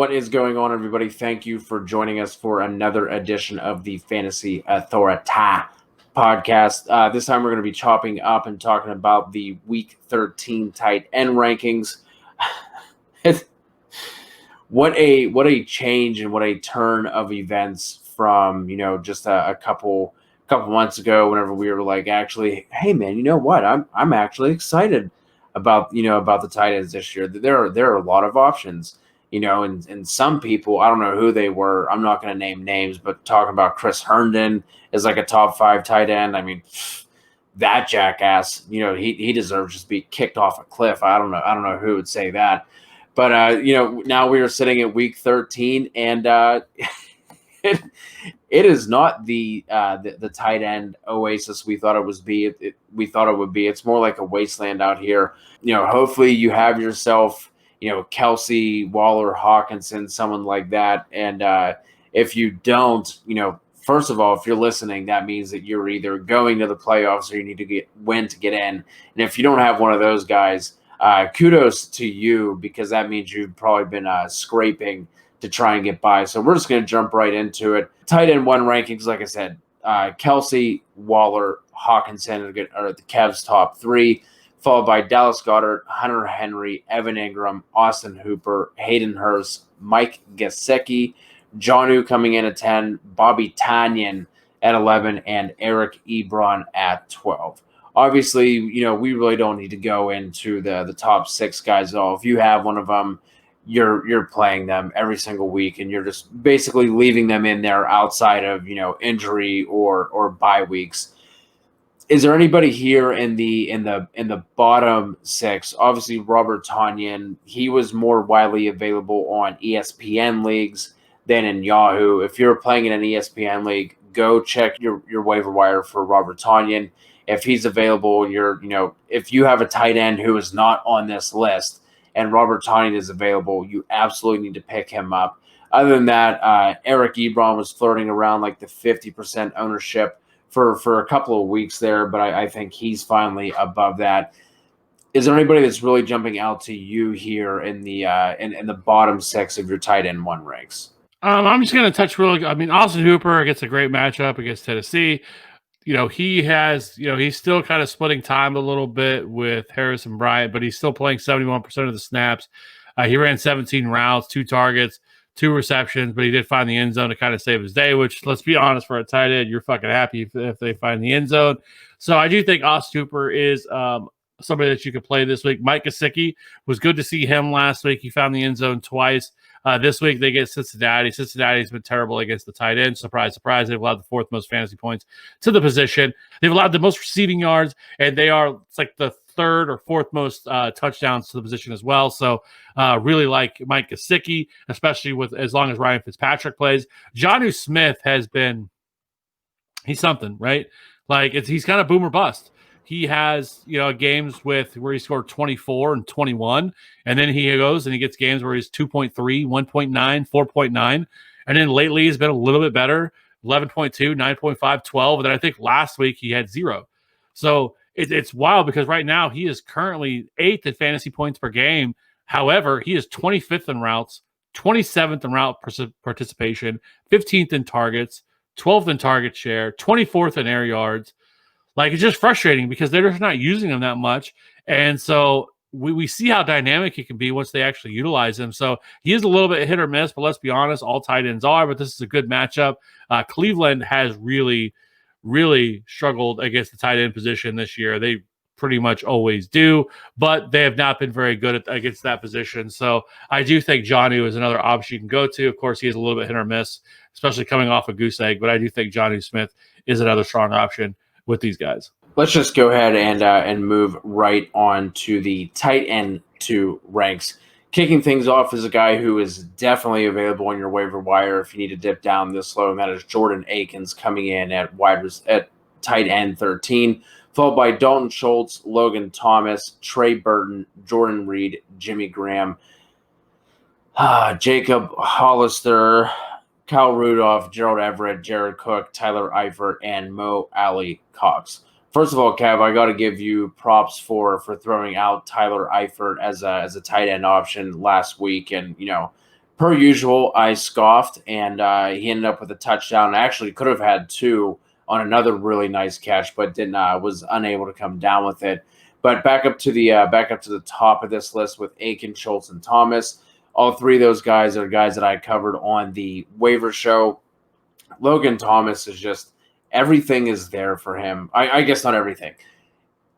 What is going on, everybody? Thank you for joining us for another edition of the Fantasy Authority podcast. This time we're going to be chopping up and talking about the Week 13 tight end rankings. What a change and what a turn of events from just a couple months ago. Whenever we were like, actually, hey man, you know what? I'm actually excited about the tight ends this year. There are a lot of options. And some people, I don't know who they were. I'm not going to name names, but talking about Chris Herndon as like a top 5 tight end. I mean, that jackass, he deserves to just be kicked off a cliff. I don't know who would say that. But, now we are sitting at week 13 and it is not the tight end oasis we thought it would be. We thought it would be. It's more like a wasteland out here. Hopefully you have yourself, Kelsey, Waller, Hawkinson, someone like that. And if you don't, first of all, if you're listening, that means that you're either going to the playoffs or you need to win to get in. And if you don't have one of those guys, kudos to you, because that means you've probably been scraping to try and get by. So we're just going to jump right into it. Tight end 1 rankings, like I said, Kelsey, Waller, Hawkinson are the Cavs' top 3. Followed by Dallas Goedert, Hunter Henry, Evan Ingram, Austin Hooper, Hayden Hurst, Mike Gesicki, Jonnu coming in at 10, Bobby Tanyan at 11, and Eric Ebron at 12. Obviously, we really don't need to go into the top 6 guys at all. If you have one of them, you're playing them every single week, and you're just basically leaving them in there outside of injury or bye weeks. Is there anybody here in the bottom 6? Obviously, Robert Tonyan. He was more widely available on ESPN leagues than in Yahoo. If you're playing in an ESPN league, go check your waiver wire for Robert Tonyan. If he's available, if you have a tight end who is not on this list and Robert Tonyan is available, you absolutely need to pick him up. Other than that, Eric Ebron was flirting around like the 50% ownership for a couple of weeks there, but I think he's finally above that. Is there anybody that's really jumping out to you here in the in the bottom 6 of your tight end 1 ranks? I'm just going to touch really. I mean, Austin Hooper gets a great matchup against Tennessee. He has, he's still kind of splitting time a little bit with Harrison Bryant, but he's still playing 71% of the snaps. He ran 17 routes, 2 targets, 2 receptions, but he did find the end zone to kind of save his day, which, let's be honest, for a tight end, you're fucking happy if they find the end zone. So I do think Austin Hooper is somebody that you could play this week. Mike Gesicki, was good to see him last week. He found the end zone twice. This week they get Cincinnati. Cincinnati's been terrible against the tight end. Surprise, surprise. They've allowed the 4th most fantasy points to the position. They've allowed the most receiving yards, and it's like the 3rd or 4th most touchdowns to the position as well. So really like Mike Gesicki, especially with as long as Ryan Fitzpatrick plays. Jonnu Smith he's something, right? Like he's kind of boom or bust. He has, games where he scored 24 and 21, and then he goes and he gets games where he's 2.3, 1.9, 4.9, and then lately he's been a little bit better, 11.2, 9.5, 12, and then I think last week he had 0. So it's wild because right now he is currently 8th in fantasy points per game. However, he is 25th in routes, 27th in route participation, 15th in targets, 12th in target share, 24th in air yards. Like, it's just frustrating because they're just not using him that much. And so we see how dynamic he can be once they actually utilize him. So he is a little bit hit or miss, but let's be honest, all tight ends are, but this is a good matchup. Cleveland has really, really struggled against the tight end position this year. They pretty much always do, but they have not been very good against that position. So I do think Jonnu is another option you can go to. Of course, he is a little bit hit or miss, especially coming off a goose egg, but I do think Jonnu Smith is another strong option with these guys. Let's just go ahead and move right on to the tight end 2 ranks. Kicking things off is a guy who is definitely available on your waiver wire if you need to dip down this low, and that is Jordan Akins coming in at tight end 13, followed by Dalton Schultz, Logan Thomas, Trey Burton, Jordan Reed, Jimmy Graham, Jacob Hollister, Kyle Rudolph, Gerald Everett, Jared Cook, Tyler Eifert, and Mo Ali Cox. First of all, Kev, I got to give you props for throwing out Tyler Eifert as a tight end option last week, and per usual, I scoffed, and he ended up with a touchdown. Actually, could have had 2 on another really nice catch, but didn't. Was unable to come down with it. But back up to the top of this list with Aiken, Schultz, and Thomas. All 3 of those guys are guys that I covered on the waiver show. Logan Thomas is just everything is there for him. I guess not everything.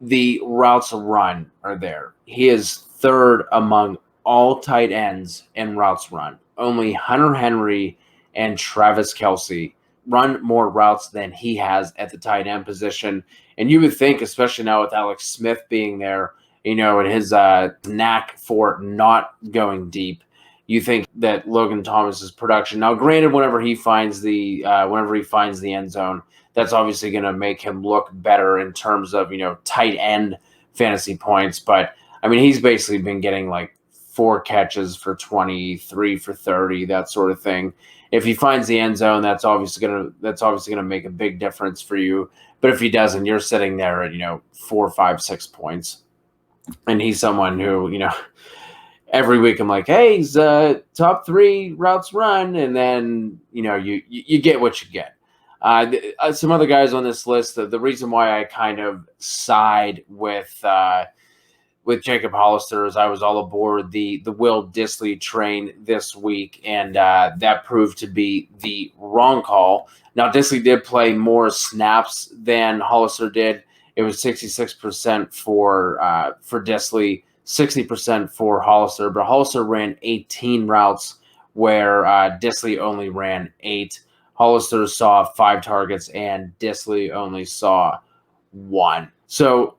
The routes run are there. He is third among all tight ends in routes run. Only Hunter Henry and Travis Kelce run more routes than he has at the tight end position. And you would think, especially now with Alex Smith being there, and his knack for not going deep, you think that Logan Thomas's production. Now, granted, whenever he finds the end zone, that's obviously going to make him look better in terms of tight end fantasy points. But I mean, he's basically been getting like 4 catches for 20, 3 for 30, that sort of thing. If he finds the end zone, that's obviously gonna make a big difference for you. But if he doesn't, you're sitting there at 4, 5, 6 points, and he's someone who every week I'm like, hey, he's top 3 routes run, and then you get what you get. Some other guys on this list, the reason why I kind of side with Jacob Hollister is I was all aboard the Will Dissly train this week, and that proved to be the wrong call. Now, Dissly did play more snaps than Hollister did. It was 66% for Dissly, 60% for Hollister, but Hollister ran 18 routes where Dissly only ran 8. Hollister saw 5 targets and Dissly only saw 1. So,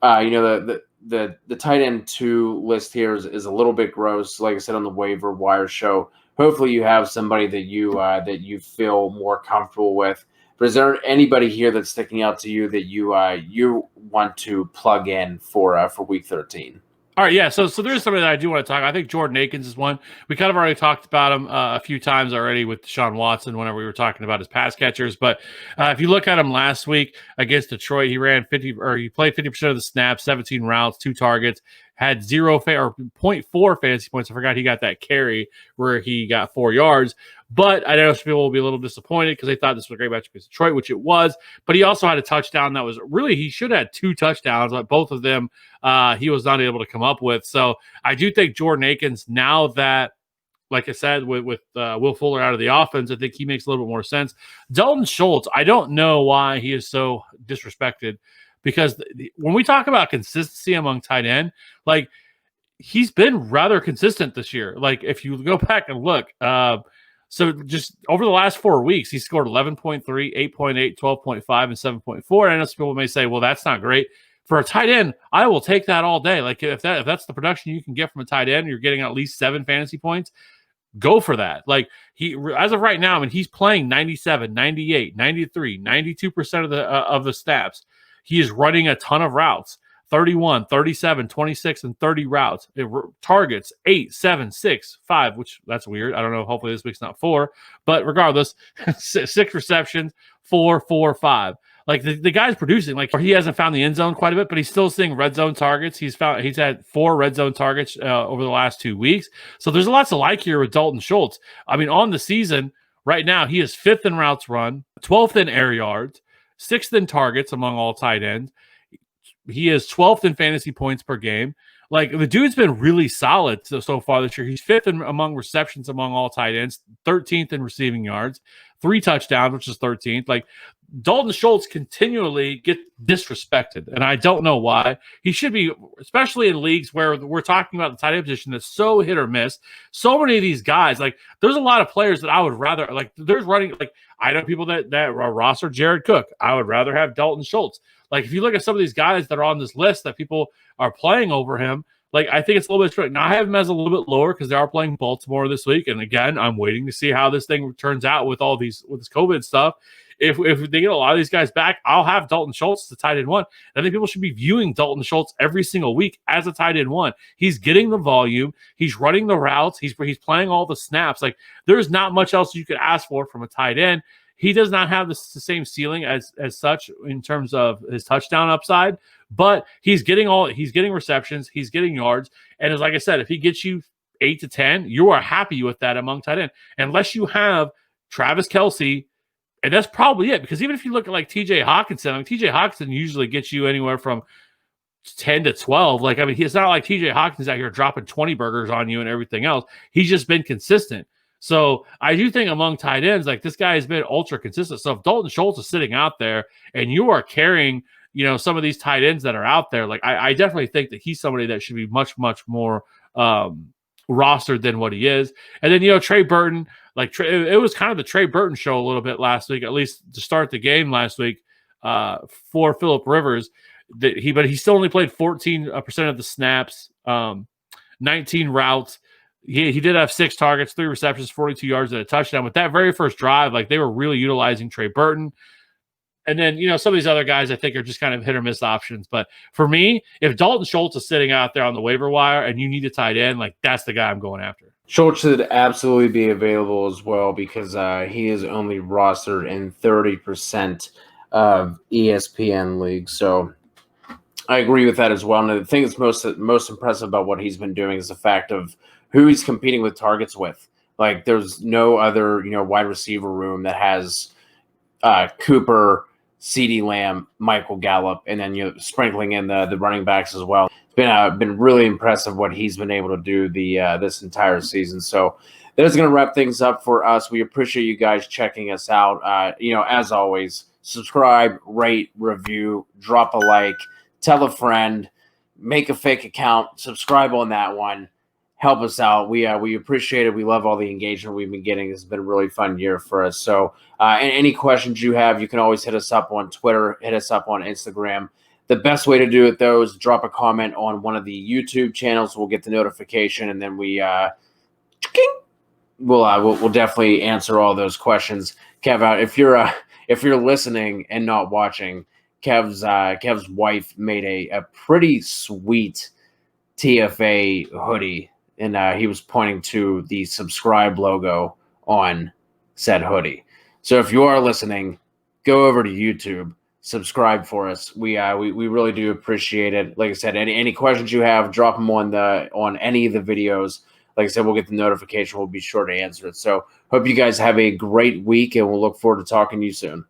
the tight end 2 list here is a little bit gross. Like I said on the waiver wire show, hopefully you have somebody that you feel more comfortable with. But is there anybody here that's sticking out to you that you want to plug in for week 13? All right, yeah. So there's somebody that I do want to talk. I think Jordan Akins is one. We kind of already talked about him a few times already with Deshaun Watson whenever we were talking about his pass catchers. But if you look at him last week against Detroit, he ran he played 50% of the snaps, 17 routes, 2 targets, had 0.4 fantasy points. I forgot he got that carry where he got 4 yards. But I know some people will be a little disappointed because they thought this was a great matchup against Detroit, which it was. But he also had a touchdown that was really, he should have had 2 touchdowns, but both of them he was not able to come up with. So I do think Jordan Akins, now that, like I said, with Will Fuller out of the offense, I think he makes a little bit more sense. Dalton Schultz, I don't know why he is so disrespected, because when we talk about consistency among tight end, like, he's been rather consistent this year. Like, if you go back and look, so just over the last 4 weeks, he scored 11.3, 8.8, 12.5, and 7.4. And I know some people may say, well, that's not great. For a tight end, I will take that all day. Like, if that's the production you can get from a tight end, you're getting at least 7 fantasy points, go for that. Like, he, as of right now, I mean, he's playing 97, 98, 93, 92% of the snaps. He is running a ton of routes. 31, 37, 26, and 30 routes. Targets 8, 7, 6, 5, which that's weird. I don't know. Hopefully this week's not 4. But regardless, 6 receptions, 4, 4, 5. Like, the guy's producing. Like, he hasn't found the end zone quite a bit, but he's still seeing red zone targets. He's had 4 red zone targets over the last 2 weeks. So there's lots to like here with Dalton Schultz. I mean, on the season right now, he is 5th in routes run, 12th in air yards, 6th in targets among all tight ends. He is 12th in fantasy points per game. Like, the dude's been really solid so far this year. He's 5th among receptions among all tight ends, 13th in receiving yards, 3 touchdowns, which is 13th. Like, Dalton Schultz continually get disrespected, and I don't know why. He should be, especially in leagues where we're talking about the tight end position that's so hit or miss. So many of these guys, like, there's a lot of players that I would rather, like, there's running, like, I know people that roster Jared Cook. I would rather have Dalton Schultz. Like, if you look at some of these guys that are on this list that people are playing over him, like, I think it's a little bit strict. Now, I have him as a little bit lower because they are playing Baltimore this week. And again, I'm waiting to see how this thing turns out with this COVID stuff. If they get a lot of these guys back, I'll have Dalton Schultz as a tight end 1. I think people should be viewing Dalton Schultz every single week as a tight end 1. He's getting the volume. He's running the routes. He's playing all the snaps. Like, there's not much else you could ask for from a tight end. He does not have the same ceiling as such in terms of his touchdown upside, but he's getting receptions, he's getting yards, and as like I said, if he gets you 8 to 10, you are happy with that among tight end, unless you have Travis Kelce. And that's probably it, because even if you look at like TJ Hawkinson, TJ Hawkinson usually gets you anywhere from 10 to 12. Like, I mean, it's not like TJ Hawkins out here dropping 20 burgers on you and everything else. He's just been consistent. So I do think among tight ends, like, this guy has been ultra consistent. So if Dalton Schultz is sitting out there and you are carrying, some of these tight ends that are out there, like, I definitely think that he's somebody that should be much, much more rostered than what he is. And then, Trey Burton, like, it was kind of the Trey Burton show a little bit last week, at least to start the game last week for Phillip Rivers. But he still only played 14% of the snaps, 19 routes. He did have 6 targets, 3 receptions, 42 yards, and a touchdown. With that very first drive, like, they were really utilizing Trey Burton. And then, some of these other guys I think are just kind of hit or miss options. But for me, if Dalton Schultz is sitting out there on the waiver wire and you need a tight end, like, that's the guy I'm going after. Schultz should absolutely be available as well, because he is only rostered in 30% of ESPN leagues. So I agree with that as well. And the thing that's most impressive about what he's been doing is the fact of who he's competing with targets with. Like, there's no other, wide receiver room that has Cooper, CeeDee Lamb, Michael Gallup, and then sprinkling in the running backs as well. It's been really impressive what he's been able to do this entire season. So that is going to wrap things up for us. We appreciate you guys checking us out. As always, subscribe, rate, review, drop a like, tell a friend, make a fake account, subscribe on that one. Help us out. We appreciate it. We love all the engagement we've been getting. It's been a really fun year for us. So any questions you have, you can always hit us up on Twitter, hit us up on Instagram. The best way to do it, though, is drop a comment on one of the YouTube channels. We'll get the notification, and then we'll definitely answer all those questions. Kev, if you're listening and not watching, Kev's wife made a pretty sweet TFA hoodie, and he was pointing to the subscribe logo on said hoodie. So if you are listening, go over to YouTube, subscribe for us. We really do appreciate it. Like I said, any questions you have, drop them on any of the videos. Like I said, we'll get the notification. We'll be sure to answer it. So hope you guys have a great week, and we'll look forward to talking to you soon.